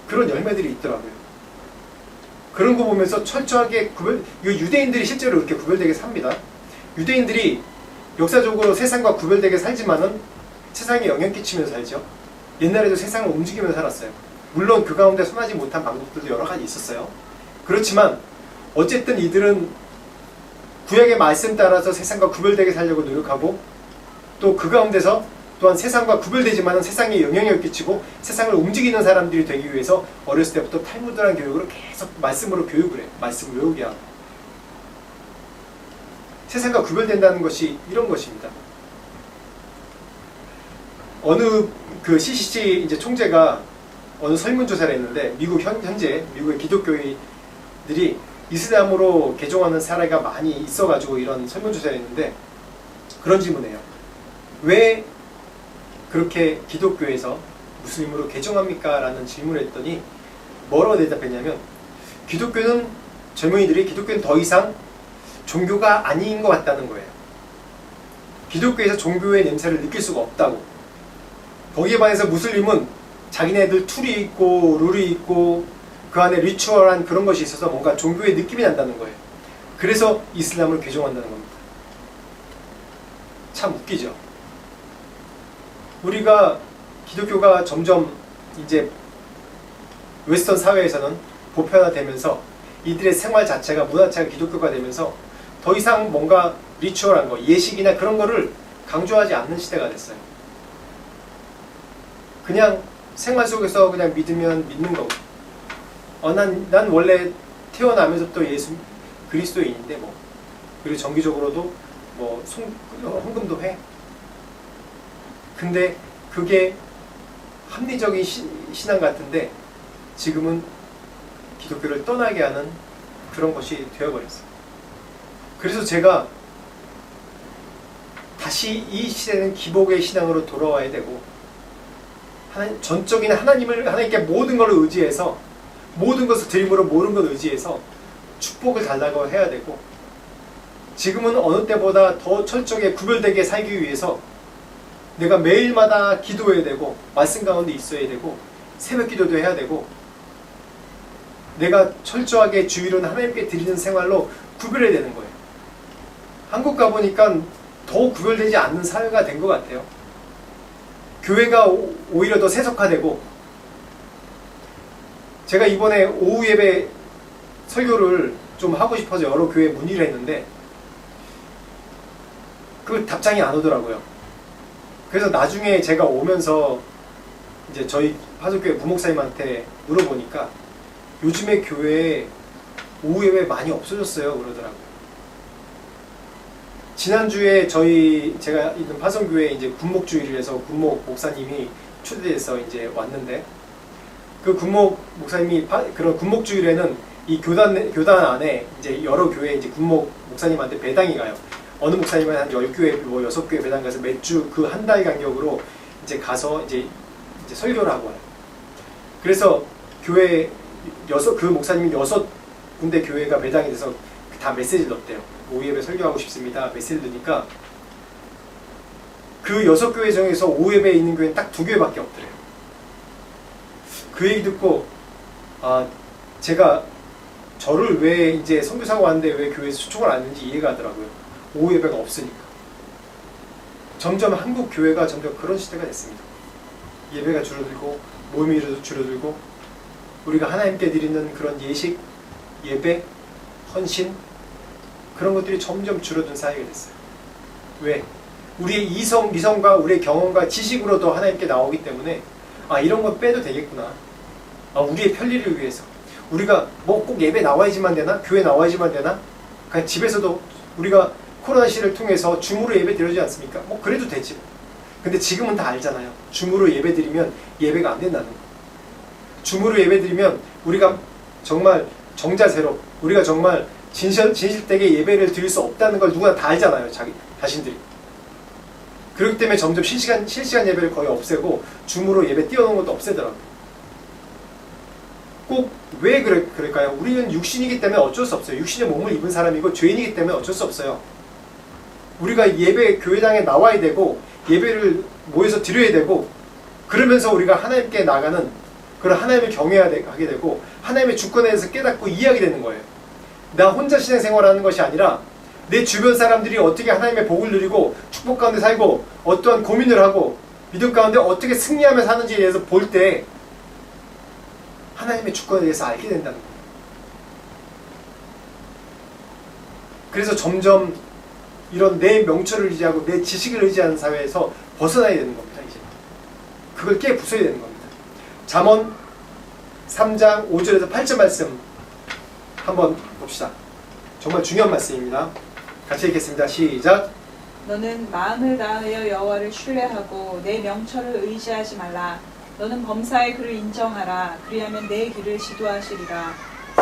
그런 열매들이 있더라고요. 그런 거 보면서 철저하게 유대인들이 실제로 이렇게 구별되게 삽니다. 유대인들이 역사적으로 세상과 구별되게 살지만은 세상에 영향 끼치면서 살죠. 옛날에도 세상을 움직이면서 살았어요. 물론 그 가운데 선하지 못한 방법들도 여러 가지 있었어요. 그렇지만 어쨌든 이들은 구약의 말씀 따라서 세상과 구별되게 살려고 노력하고 또 그 가운데서 또한 세상과 구별되지만 세상에 영향력을 끼치고 세상을 움직이는 사람들이 되기 위해서 어렸을 때부터 탈무드란 교육으로 계속 말씀으로 교육을 해요. 말씀을 외우게 하고 세상과 구별된다는 것이 이런 것입니다. 어느 그 CCC 이제 총재가 어느 설문조사를 했는데 현재 미국의 기독교인들이 이슬람으로 개종하는 사례가 많이 있어가지고 이런 설문조사를 했는데 그런 질문이에요. 왜 그렇게 기독교에서 무슬림으로 개종합니까? 라는 질문을 했더니 뭐라고 대답했냐면 젊은이들이 기독교는 더 이상 종교가 아닌 것 같다는 거예요. 기독교에서 종교의 냄새를 느낄 수가 없다고. 거기에 반해서 무슬림은 자기네들 툴이 있고 룰이 있고 그 안에 리추얼한 그런 것이 있어서 뭔가 종교의 느낌이 난다는 거예요. 그래서 이슬람을 개종한다는 겁니다. 참 웃기죠. 우리가 기독교가 점점 이제 웨스턴 사회에서는 보편화되면서 이들의 생활 자체가 문화 자체가 기독교가 되면서 더 이상 뭔가 리추얼한 거, 예식이나 그런 거를 강조하지 않는 시대가 됐어요. 그냥 생활 속에서 그냥 믿으면 믿는 거고. 난 원래 태어나면서부터 예수 그리스도인인데 뭐. 그리고 정기적으로도 뭐 헌금도 해. 근데 그게 합리적인 신앙 같은데 지금은 기독교를 떠나게 하는 그런 것이 되어버렸어요. 그래서 제가 다시 이 시대는 기복의 신앙으로 돌아와야 되고 전적인 하나님께 모든 걸 의지해서 모든 것을 드림으로 모든 걸 의지해서 축복을 달라고 해야 되고 지금은 어느 때보다 더 철저하게 구별되게 살기 위해서 내가 매일마다 기도해야 되고 말씀 가운데 있어야 되고 새벽 기도도 해야 되고 내가 철저하게 주일은 하나님께 드리는 생활로 구별해야 되는 거예요. 한국 가보니까 더 구별되지 않는 사회가 된 것 같아요. 교회가 오히려 더 세속화되고 제가 이번에 오후 예배 설교를 좀 하고 싶어서 여러 교회에 문의를 했는데 그 답장이 안 오더라고요. 그래서 나중에 제가 오면서 이제 저희 화석교회 부목사님한테 물어보니까 요즘에 교회에 오후 예배 많이 없어졌어요 그러더라고요. 지난주에 제가 있는 파송교회에 이제 군목주일이라서 군목 목사님이 초대돼서 이제 왔는데 그 군목 목사님이 그런 군목주일에는 이 교단 안에 이제 여러 교회 이제 군목 목사님한테 배당이 가요. 어느 목사님은 한 10교회, 뭐 6교회 배당 가서 매주 그 한 달 간격으로 이제 가서 이제 설교를 하고 와요. 그래서 교회 그 목사님이 6군데 교회가 배당이 돼서 다 메시지를 넣었대요. 오후 예배 설교하고 싶습니다. 메시지를 넣으니까 그 6교회 중에서 오후 예배에 있는 교회는 딱 2교회밖에 없더래요. 그 얘기 듣고 제가 저를 왜 이제 선교사가 왔는데 왜 교회에서 초청을 안 했는지 이해가 하더라고요. 오후 예배가 없으니까. 점점 한국 교회가 점점 그런 시대가 됐습니다. 예배가 줄어들고 모임이 줄어들고 우리가 하나님께 드리는 그런 예식, 예배, 헌신 그런 것들이 점점 줄어든 사회가 됐어요. 왜? 우리의 미성과 우리의 경험과 지식으로도 하나님께 나오기 때문에 이런 건 빼도 되겠구나. 우리의 편리를 위해서 우리가 뭐 꼭 예배 나와야지만 되나? 교회 나와야지만 되나? 그냥 집에서도 우리가 코로나 시를 통해서 줌으로 예배 드리지 않습니까? 뭐 그래도 되지. 근데 지금은 다 알잖아요. 줌으로 예배 드리면 예배가 안 된다는 거. 줌으로 예배 드리면 우리가 정말 정자세로 우리가 정말 진실되게 예배를 드릴 수 없다는 걸 누구나 다 알잖아요. 자신들이. 그렇기 때문에 점점 실시간 예배를 거의 없애고 줌으로 예배 띄워놓은 것도 없애더라고요. 꼭 왜 그럴까요? 우리는 육신이기 때문에 어쩔 수 없어요. 육신의 몸을 입은 사람이고 죄인이기 때문에 어쩔 수 없어요. 우리가 예배 교회당에 나와야 되고 예배를 모여서 드려야 되고 그러면서 우리가 하나님께 나가는 그런 하나님을 경외하게 되고 하나님의 주권에 대해서 깨닫고 이해하게 되는 거예요. 나 혼자 신앙생활하는 것이 아니라 내 주변 사람들이 어떻게 하나님의 복을 누리고 축복 가운데 살고 어떠한 고민을 하고 믿음 가운데 어떻게 승리하며 사는지에 대해서 볼 때 하나님의 주권에 대해서 알게 된다는 거예요. 그래서 점점 이런 내 명철을 의지하고 내 지식을 의지하는 사회에서 벗어나야 되는 겁니다. 이제 그걸 깨부숴야 되는 겁니다. 잠언 3장 5절에서 8절 말씀 한번 봅시다. 정말 중요한 말씀입니다. 같이 읽겠습니다. 시작. 너는 마음을 다하여 여호와를 신뢰하고 내 명철을 의지하지 말라. 너는 범사의 그를 인정하라. 그리하면 내 길을 지도하시리라.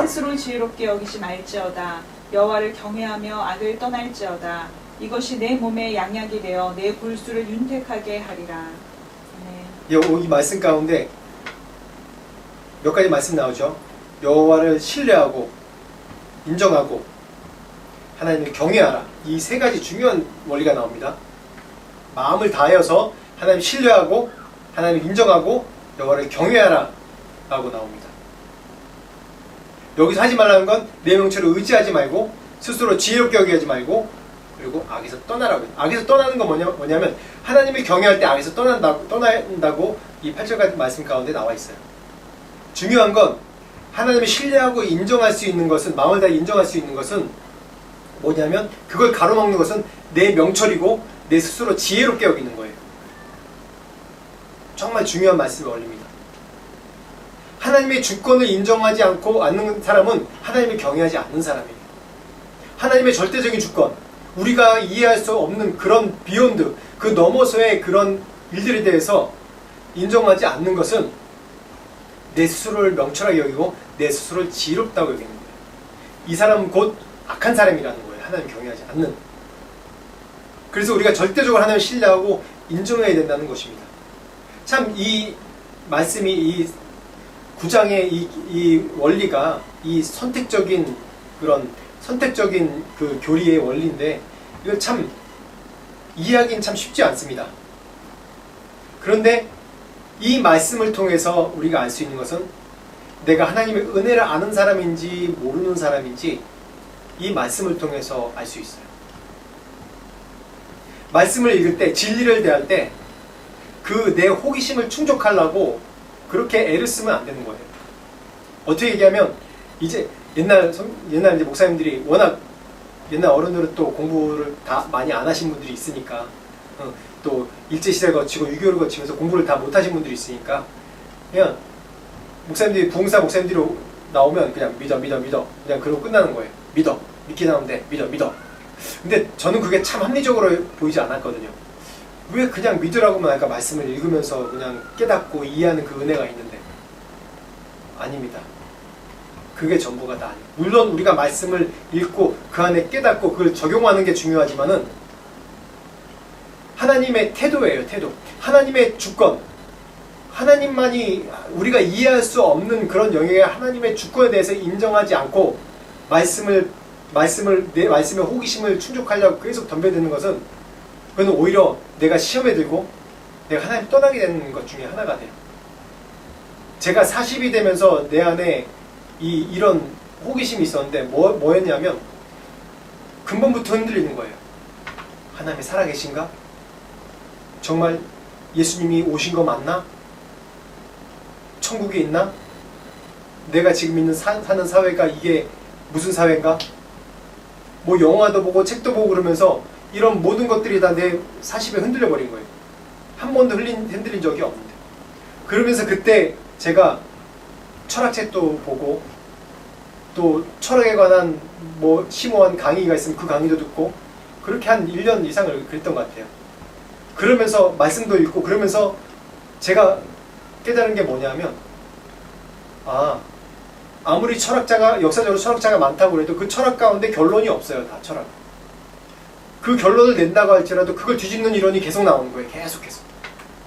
스스로 지혜롭게 여기지 말지어다. 여호와를 경외하며 악을 떠날지어다. 이것이 내 몸에 양약이 되어 내 골수를 윤택하게 하리라. 이 말씀 가운데 몇 가지 말씀 나오죠. 여호와를 신뢰하고 인정하고 하나님을 경외하라. 이 3가지 중요한 원리가 나옵니다. 마음을 다하여서 하나님 신뢰하고 하나님 인정하고 여호와를 경외하라 라고 나옵니다. 여기서 하지 말라는 건 내 명철을 의지하지 말고 스스로 지혜롭게 여기지 말고 그리고 악에서 떠나라고 해요. 악에서 떠나는 건 뭐냐면 하나님을 경외할 때 악에서 떠난다고 이 8절 같은 말씀 가운데 나와 있어요. 중요한 건 하나님을 신뢰하고 인정할 수 있는 것은 마음을 다해 인정할 수 있는 것은 뭐냐면 그걸 가로막는 것은 내 명철이고 내 스스로 지혜롭게 여기는 거예요. 정말 중요한 말씀이 올립니다. 하나님의 주권을 인정하지 않는 사람은 하나님을 경외하지 않는 사람이에요. 하나님의 절대적인 주권, 우리가 이해할 수 없는 그런 비욘드, 그 너머서의 그런 일들에 대해서 인정하지 않는 것은 내 스스로를 명철하게 여기고 내 스스로를 지혜롭다고 여기는 거예요. 이 사람은 곧 악한 사람이라는 거예요. 하나님 경외하지 않는. 그래서 우리가 절대적으로 하나님을 신뢰하고 인정해야 된다는 것입니다. 참 이 말씀이 이 9장의 이 원리가 이 선택적인 그 교리의 원리인데 이걸 참 이해하기는 참 쉽지 않습니다. 그런데 이 말씀을 통해서 우리가 알 수 있는 것은 내가 하나님의 은혜를 아는 사람인지 모르는 사람인지 이 말씀을 통해서 알 수 있어요. 말씀을 읽을 때 진리를 대할 때 그 내 호기심을 충족하려고 그렇게 애를 쓰면 안 되는 거예요. 어떻게 얘기하면 이제 옛날 이제 목사님들이 워낙 옛날 어른들은 또 공부를 다 많이 안 하신 분들이 있으니까 또 일제시대를 거치고 6.25를 거치면서 공부를 다 못 하신 분들이 있으니까 그냥 목사님들이 부흥사 목사님들이 나오면 그냥 믿어 그냥 그러고 끝나는 거예요. 믿기 나오면 돼. 믿어. 근데 저는 그게 참 합리적으로 보이지 않았거든요. 왜 그냥 믿으라고만 할까? 말씀을 읽으면서 그냥 깨닫고 이해하는 그 은혜가 있는데 아닙니다. 그게 전부가 다 아니에요. 물론 우리가 말씀을 읽고 그 안에 깨닫고 그걸 적용하는 게 중요하지만은 하나님의 태도예요. 태도. 하나님의 주권. 하나님만이 우리가 이해할 수 없는 그런 영역의 하나님의 주권에 대해서 인정하지 않고 내 말씀의 호기심을 충족하려고 계속 덤벼드는 것은 그건 오히려 내가 시험에 들고 내가 하나님 떠나게 되는 것 중에 하나가 돼요. 제가 40이 되면서 내 안에 이런 호기심이 있었는데 뭐였냐면 근본부터 흔들리는 거예요. 하나님이 살아계신가? 정말 예수님이 오신 거 맞나? 천국에 있나? 내가 지금 있는 사는 사회가 이게 무슨 사회인가? 뭐 영화도 보고 책도 보고 그러면서 이런 모든 것들이 다 내 40에 흔들려 버린 거예요. 한 번도 흔들린 적이 없는데. 그러면서 그때 제가 철학책도 보고 또 철학에 관한 뭐 심오한 강의가 있으면 그 강의도 듣고 그렇게 한 1년 이상을 그랬던 것 같아요. 그러면서 말씀도 읽고 그러면서 제가 깨달은 게 뭐냐면 아무리 역사적으로 철학자가 많다고 해도 그 철학 가운데 결론이 없어요. 다 철학. 그 결론을 낸다고 할지라도 그걸 뒤집는 이론이 계속 나오는 거예요. 계속해서.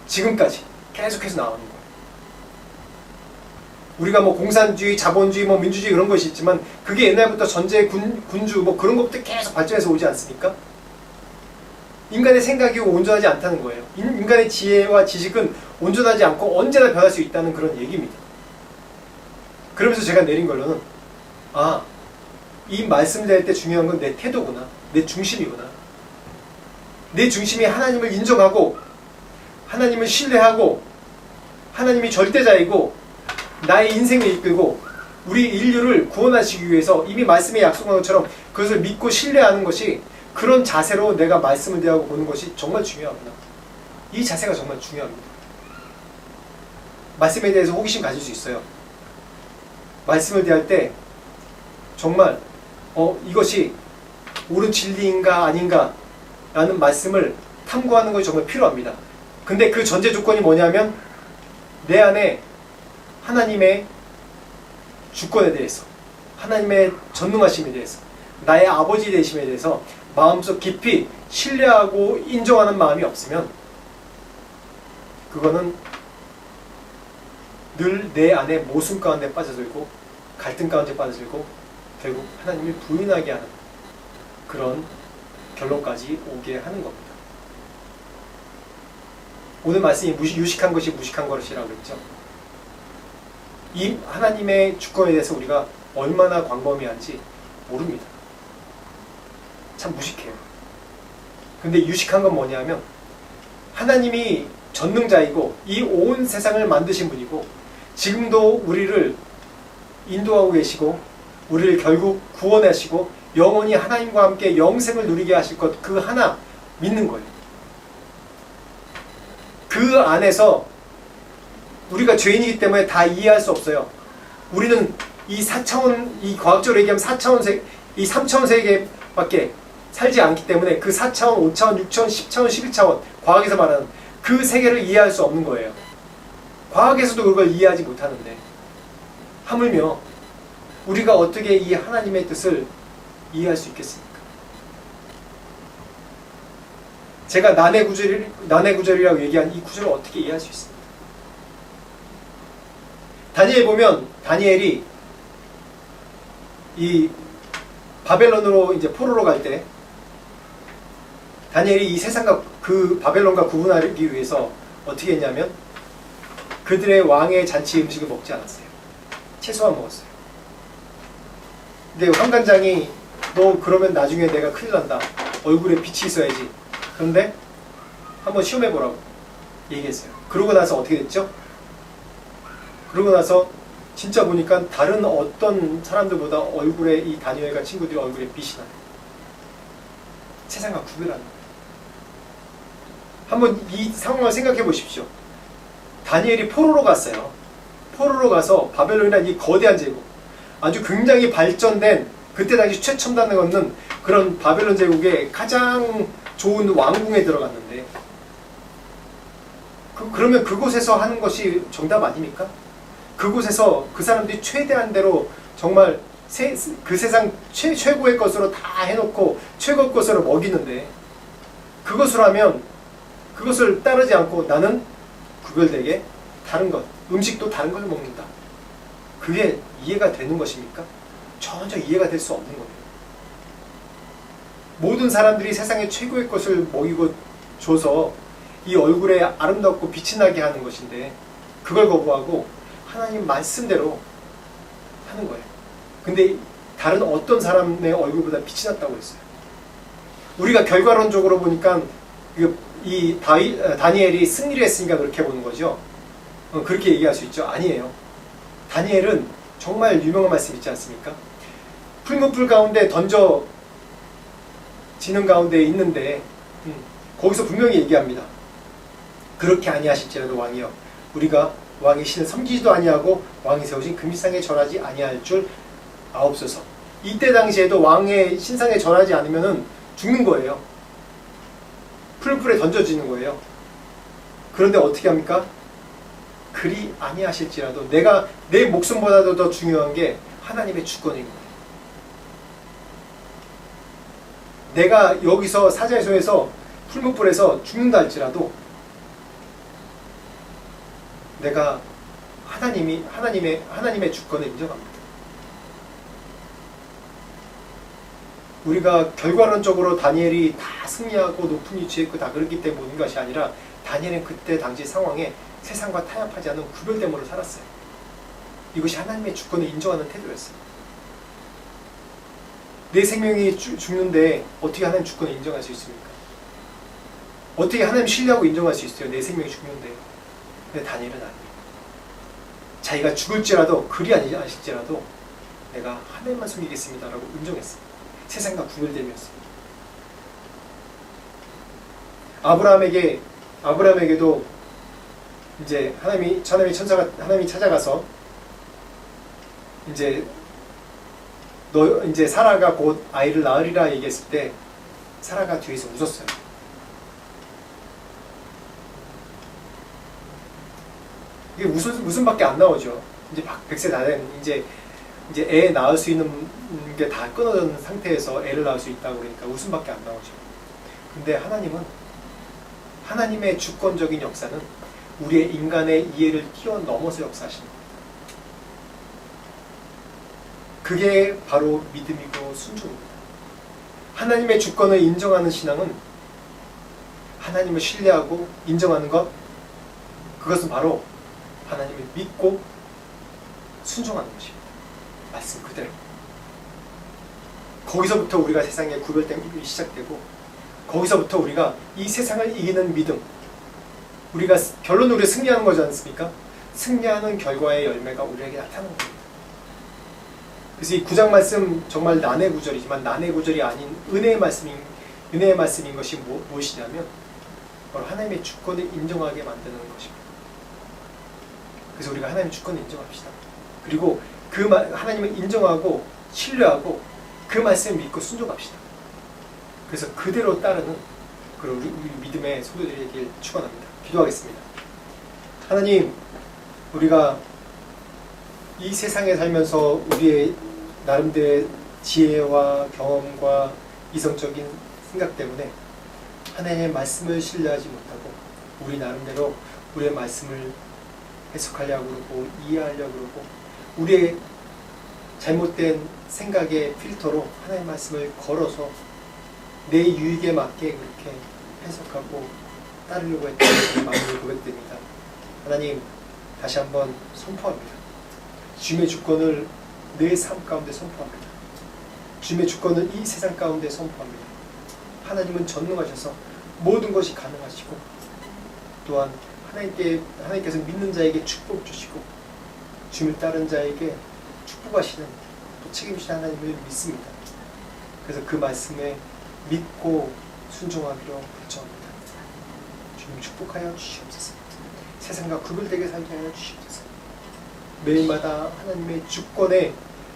지금까지 계속해서 나오는 거예요. 우리가 뭐 공산주의, 자본주의, 뭐 민주주의 그런 것이 있지만 그게 옛날부터 전제, 군주 뭐 그런 것부터 계속 발전해서 오지 않습니까? 인간의 생각이 온전하지 않다는 거예요. 인간의 지혜와 지식은 온전하지 않고 언제나 변할 수 있다는 그런 얘기입니다. 그러면서 제가 내린 결론은 이 말씀을 낼 때 중요한 건 내 태도구나. 내 중심이구나. 내 중심이 하나님을 인정하고 하나님을 신뢰하고 하나님이 절대자이고 나의 인생을 이끌고 우리 인류를 구원하시기 위해서 이미 말씀에 약속한 것처럼 그것을 믿고 신뢰하는 것이 그런 자세로 내가 말씀을 대하고 보는 것이 정말 중요하구나. 이 자세가 정말 중요합니다. 말씀에 대해서 호기심 가질 수 있어요. 말씀을 대할 때 정말 이것이 옳은 진리인가 아닌가 라는 말씀을 탐구하는 것이 정말 필요합니다. 근데 그 전제 조건이 뭐냐면 내 안에 하나님의 주권에 대해서 하나님의 전능하심에 대해서 나의 아버지 되심에 대해서 마음속 깊이 신뢰하고 인정하는 마음이 없으면 그거는 늘 내 안에 모순 가운데 빠져들고 갈등 가운데 빠져들고 결국 하나님을 부인하게 하는 그런 결론까지 오게 하는 겁니다. 오늘 말씀이 유식한 것이 무식한 것이라고 그랬죠. 이 하나님의 주권에 대해서 우리가 얼마나 광범위한지 모릅니다. 참 무식해요. 근데 유식한 건 뭐냐면 하나님이 전능자이고 이 온 세상을 만드신 분이고 지금도 우리를 인도하고 계시고 우리를 결국 구원하시고 영원히 하나님과 함께 영생을 누리게 하실 것 그 하나 믿는 거예요. 그 안에서 우리가 죄인이기 때문에 다 이해할 수 없어요. 우리는 이 4차원, 이 과학적으로 얘기하면 4차원 세계, 이 3차원 세계밖에 살지 않기 때문에 그 4차원, 5차원, 6차원, 10차원, 11차원 과학에서 말하는 그 세계를 이해할 수 없는 거예요. 과학에서도 그걸 이해하지 못하는데 하물며 우리가 어떻게 이 하나님의 뜻을 이해할 수 있겠습니까? 제가 난해 구절이라고 얘기한 이 구절을 어떻게 이해할 수 있습니까? 다니엘 보면 다니엘이 이 바벨론으로 이제 포로로 갈 때 다니엘이 이 세상과 그 바벨론과 구분하기 위해서 어떻게 했냐면 그들의 왕의 잔치 음식을 먹지 않았어요. 채소만 먹었어요. 근데 환관장이 너 그러면 나중에 내가 큰일 난다. 얼굴에 빛이 있어야지. 그런데 한번 시험해보라고 얘기했어요. 그러고 나서 어떻게 됐죠? 그러고 나서 진짜 보니까 다른 어떤 사람들보다 얼굴에 이 다니엘과 친구들이 얼굴에 빛이 나요. 세상과 구별하는 거예요. 한번 이 상황을 생각해 보십시오. 다니엘이 포로로 갔어요. 포로로 가서 바벨론이라는 이 거대한 제국, 아주 굉장히 발전된 그때 당시 최첨단에 없는 그런 바벨론 제국의 가장 좋은 왕궁에 들어갔는데 그러면 그곳에서 하는 것이 정답 아닙니까? 그곳에서 그 사람들이 최대한 대로 정말 그 세상 최고의 것으로 다 해놓고 최고의 것으로 먹이는데 그것을 하면 그것을 따르지 않고 나는 구별되게 다른 것, 음식도 다른 걸 먹는다. 그게 이해가 되는 것입니까? 전혀 이해가 될 수 없는 겁니다. 모든 사람들이 세상의 최고의 것을 먹이고 줘서 이 얼굴에 아름답고 빛이 나게 하는 것인데 그걸 거부하고 하나님 말씀대로 하는 거예요. 근데 다른 어떤 사람의 얼굴보다 빛이 났다고 했어요. 우리가 결과론적으로 보니까 이 다니엘이 승리를 했으니까 그렇게 보는 거죠. 그렇게 얘기할 수 있죠. 아니에요. 다니엘은 정말 유명한 말씀 있지 않습니까? 풀무불 가운데 던져지는 가운데 있는데 거기서 분명히 얘기합니다. 그렇게 아니하실지라도 왕이여 우리가 왕의 신을 섬기지도 아니하고 왕이 세우신 금신상에 절하지 아니할 줄 아옵소서. 이때 당시에도 왕의 신상에 절하지 않으면 죽는 거예요. 풀불에 던져지는 거예요. 그런데 어떻게 합니까? 그리 아니하실지라도 내 목숨보다도 더 중요한 게 하나님의 주권인 거예요. 내가 여기서 사자의소에서 풀무불에서 죽는다 할지라도 내가 하나님의 주권을 인정합니다. 우리가 결과론적으로 다니엘이 다 승리하고 높은 위치에 있고 다 그렇기 때문에 모든 것이 아니라 다니엘은 그때 당시 상황에 세상과 타협하지 않은 구별됨으로 살았어요. 이것이 하나님의 주권을 인정하는 태도였어요. 내 생명이 죽는데 어떻게 하나님 주권을 인정할 수 있습니까? 어떻게 하나님 신뢰하고 인정할 수 있어요? 내 생명이 죽는데. 근데 다니엘은 아니에요. 자기가 죽을지라도 그리 아니실지라도 내가 하나님만 섬기겠습니다라고 인정했어요. 세상과 구별됨이었습니다. 아브라함에게도 이제 하나님이 찾아가서 이제 사라가 곧 아이를 낳으리라 얘기했을 때 사라가 뒤에서 웃었어요. 이게 웃음밖에 안 나오죠. 이제 100세 다 된 이제 애 낳을 수 있는 게 다 끊어진 상태에서 애를 낳을 수 있다고 그러니까 웃음밖에 안 나오죠. 근데 하나님은 하나님의 주권적인 역사는 우리의 인간의 이해를 뛰어넘어서 역사하십니다. 그게 바로 믿음이고 순종입니다. 하나님의 주권을 인정하는 신앙은 하나님을 신뢰하고 인정하는 것, 그것은 바로 하나님을 믿고 순종하는 것입니다. 말씀 그대로. 거기서부터 우리가 세상에 구별됨이 시작되고, 거기서부터 우리가 이 세상을 이기는 믿음, 우리가 결론으로 승리하는 거지 않습니까? 승리하는 결과의 열매가 우리에게 나타나는 겁니다. 그래서 이 9장 말씀 정말 난해 구절이지만 난해 구절이 아닌 은혜의 말씀인 것이 무엇이냐면 바로 하나님의 주권을 인정하게 만드는 것입니다. 그래서 우리가 하나님의 주권을 인정합시다. 그리고 그 하나님을 인정하고 신뢰하고 그 말씀을 믿고 순종합시다. 그래서 그대로 따르는 그런 우리 믿음의 소유들이 되길 축원합니다. 기도하겠습니다. 하나님, 우리가 이 세상에 살면서 우리의 나름대로의 지혜와 경험과 이성적인 생각 때문에 하나님의 말씀을 신뢰하지 못하고 우리 나름대로 우리의 말씀을 해석하려고 그러고 이해하려고 그러고 우리의 잘못된 생각의 필터로 하나님의 말씀을 걸어서 내 유익에 맞게 그렇게 해석하고 따르려고 했던 마음을 고백됩니다. 하나님, 다시 한번 선포합니다. 주님의 주권을 내 삶 가운데 선포합니다. 주님의 주권을 이 세상 가운데 선포합니다. 하나님은 전능하셔서 모든 것이 가능하시고 또한 하나님께서 믿는 자에게 축복 주시고 주님을 따른 자에게 축복하시는 또 책임지시는 하나님을 믿습니다. 그래서 그 말씀에 믿고 순종하기로 결정합니다. 주님 축복하여 주시옵소서. 세상과 구별되게 살게 하여 주시옵소서. 매일마다 하나님의 주권에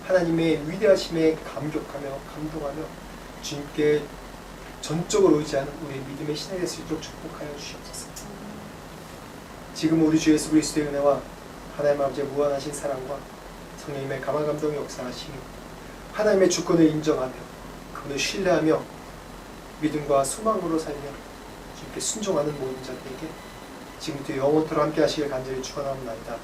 하나님의 위대하심에 감격하며 감동하며 주님께 전적으로 의지하는 우리의 믿음의 신앙이 될 수 있도록 축복하여 주시옵소서. 지금 우리 주 예수 그리스도의 은혜와 하나님 아버지의 무한하신 사랑과 성령님의 감화감동의 역사하심이 하나님의 주권을 인정하며 그분을 신뢰하며 믿음과 소망으로 살며 주님께 순종하는 모든 자들에게 지금부터 영원토록 함께 하시길 간절히 축원하옵나이다.